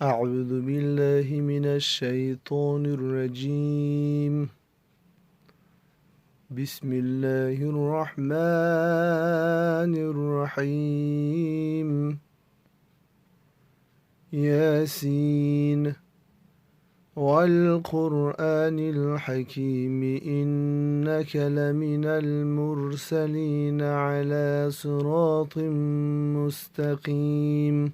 أعوذ بالله من الشيطان الرجيم. بسم الله الرحمن الرحيم. ياسين والقرآن الحكيم إنك لمن المرسلين على صراط مستقيم.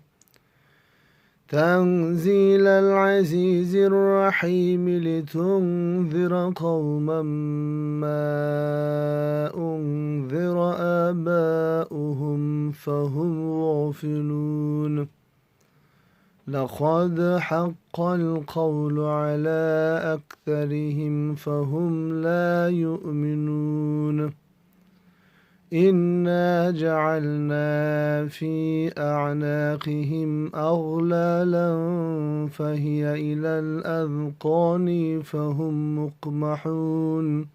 تنزيل العزيز الرحيم لتنذر قوما ما أنذر آباؤهم فهم غافلون. لقد حق القول على أكثرهم فهم لا يؤمنون. إنا جعلنا في أعناقهم أغلالا فهي إلى الأذقان فهم مقمحون.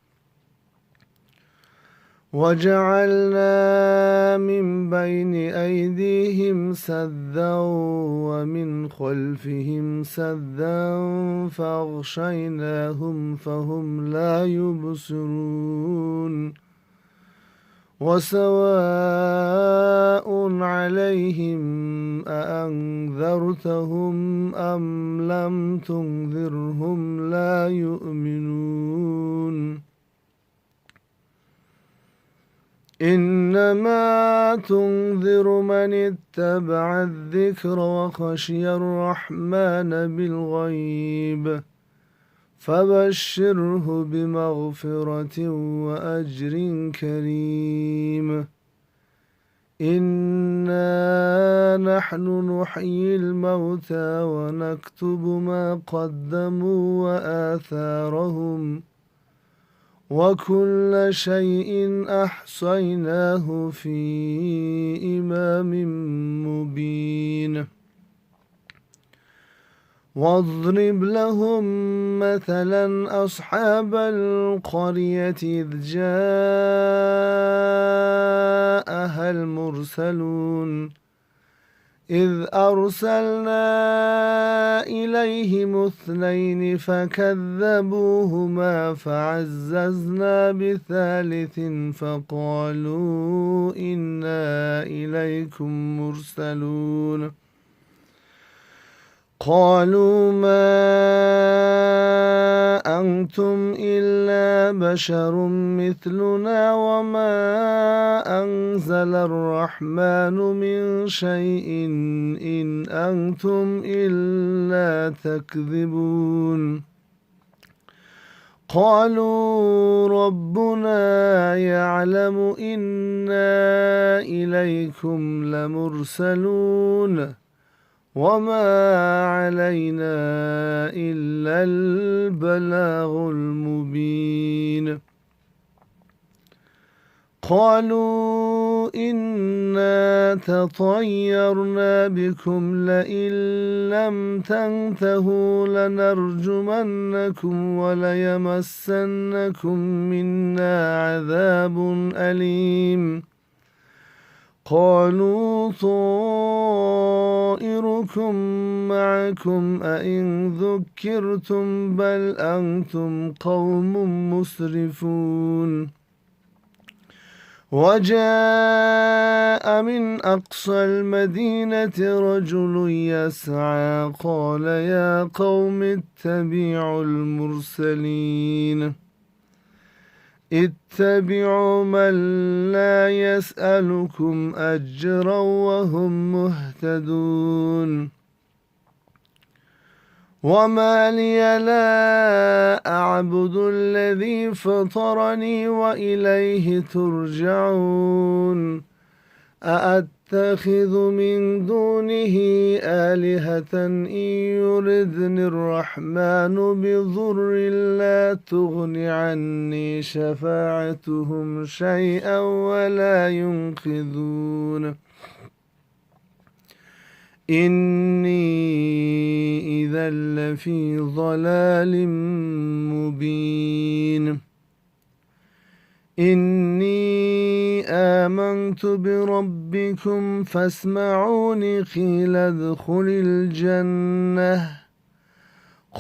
وجعلنا من بين أيديهم سدا ومن خلفهم سدا فأغشيناهم فهم لا يبصرون. وسواء عليهم أأنذرتهم أم لم تنذرهم لا يؤمنون. إنما تنذر من اتبع الذكر وخشي الرحمن بالغيب فبشره بمغفرة وأجر كريم. إنا نحن نحيي الموتى ونكتب ما قدموا وآثارهم وكل شيء أحصيناه في إمام مبين. واضرب لهم مثلا أصحاب القرية إذ جاءها المرسلون إذ أرسلنا إليهم 2 فكذبوهما فعززنا بثالث فقالوا إنا إليكم مرسلون. قالوا ما أنتم إلا بشر مثلنا وما أنزل الرحمن من شيء إن أنتم إلا تكذبون. قالوا ربنا يعلم إنا إليكم لمرسلون وما علينا إلا البلاغ المبين. قالوا إنا تطيرنا بكم لئن لم تنتهوا لنرجمنكم وليمسنكم منا عذاب أليم. قالوا طائركم معكم أئن ذكرتم بل أنتم قوم مسرفون. وجاء من أقصى المدينة رجل يسعى قال يا قوم اتبعوا المرسلين اتبعوا من لا يسألكم أجرا وهم مهتدون. وما لي لا أعبد الذي فطرني وإليه ترجعون. أأتخذ من دونه آلهة إن يردني الرحمن بضر لا تغن عني شفاعتهم شيئا ولا ينقذون. إني إذا لفي ضلال مبين. إني آمنت بربكم فاسمعوني قيل ادخل الجنة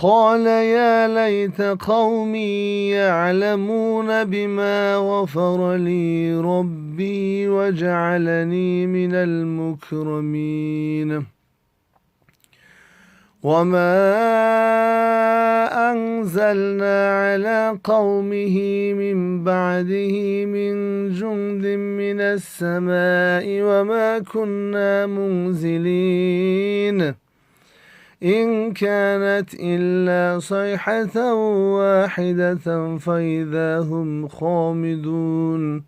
قال يا ليت قومي يعلمون بما غفر لي ربي وجعلني من المكرمين وما أنزلنا على قومه من بعده من جند من السماء وما كنا منزلين إن كانت إلا صيحة واحدة فإذا هم خامدون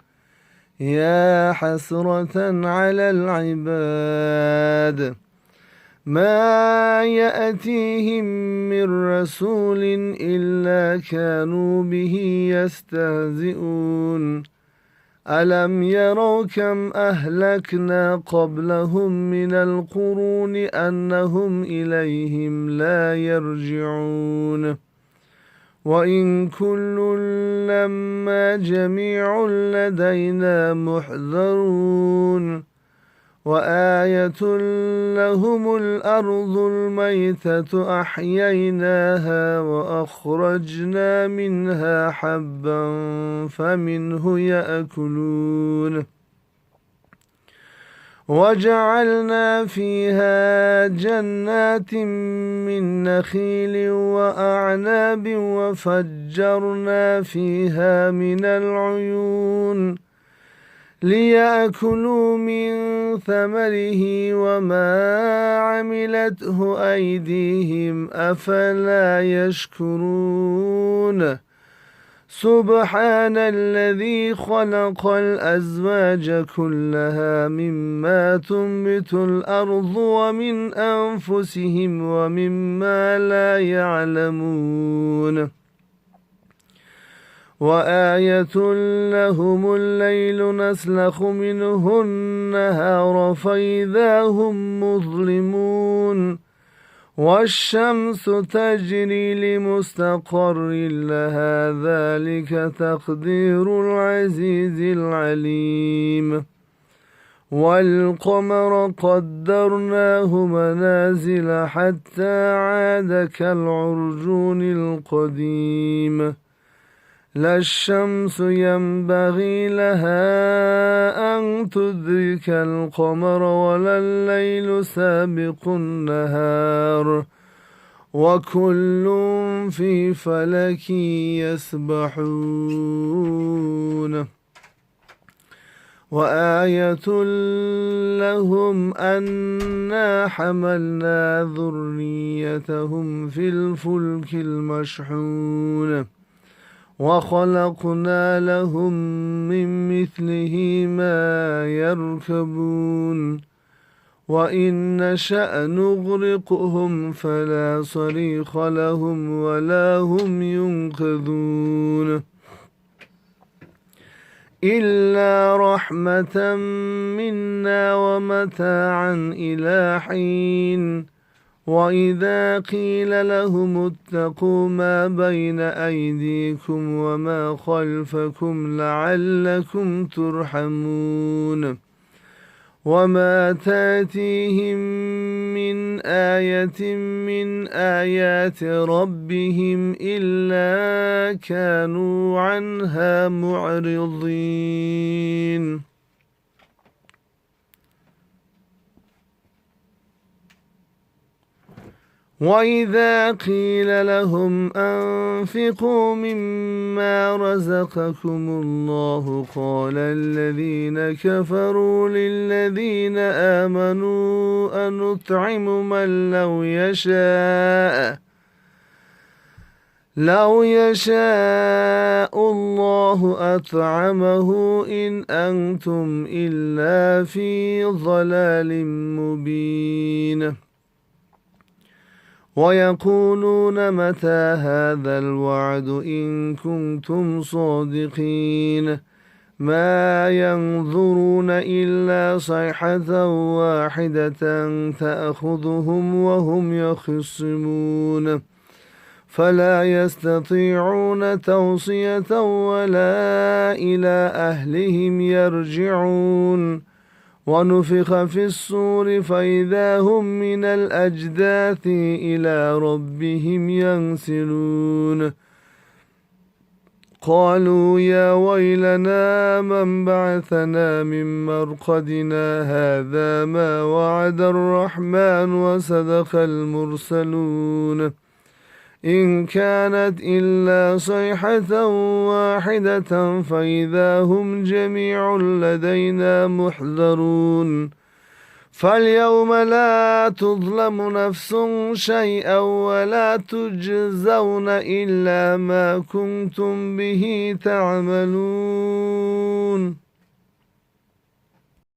يا حسرة على العباد ما يأتيهم من رسول إلا كانوا به يستهزئون ألم يروا كم أهلكنا قبلهم من القرون أنهم إليهم لا يرجعون وإن كل لما جميع لدينا محضرون وآية لهم الأرض الميتة أحييناها وأخرجنا منها حبا فمنه يأكلون وجعلنا فيها جنات من نخيل وأعناب وفجرنا فيها من العيون ليأكلوا من ثمره وما عملته أيديهم أفلا يشكرون سبحان الذي خلق الأزواج كلها مما تنبت الأرض ومن أنفسهم ومما لا يعلمون وآية لهم الليل نسلخ منه النهار فإذا هم مظلمون والشمس تجري لمستقر لها ذلك تقدير العزيز العليم والقمر قدرناه منازل حتى عاد كالعرجون القديم لا الشمس ينبغي لها أن تدرك القمر ولا الليل سابق النهار وكل في فلك يسبحون وآية لهم أنا حملنا ذريتهم في الفلك المشحون وخلقنا لهم من مثله ما يركبون وإن نشأ نغرقهم فلا صريخ لهم ولا هم ينقذون إلا رحمة منا ومتاعا إلى حين وإذا قيل لهم اتقوا ما بين أيديكم وما خلفكم لعلكم ترحمون وما تاتيهم من آية من آيات ربهم إلا كانوا عنها معرضين وإذا قيل لهم أنفقوا مما رزقكم الله قال الذين كفروا للذين آمنوا أنطعم من لو يشاء الله أطعمه إن أنتم إلا في ضلال مبين ويقولون متى هذا الوعد إن كنتم صادقين ما ينظرون إلا صيحة واحدة تأخذهم وهم يخصمون فلا يستطيعون توصية ولا إلى أهلهم يرجعون ونفخ في الصور فإذا هم من الأجداث إلى ربهم ينسلون قالوا يا ويلنا من بعثنا من مرقدنا هذا ما وعد الرحمن وصدق المرسلون إن كانت إلا صيحة واحدة فإذا هم جميع لدينا محضرون فاليوم لا تظلم نفس شيئا ولا تجزون إلا ما كنتم به تعملون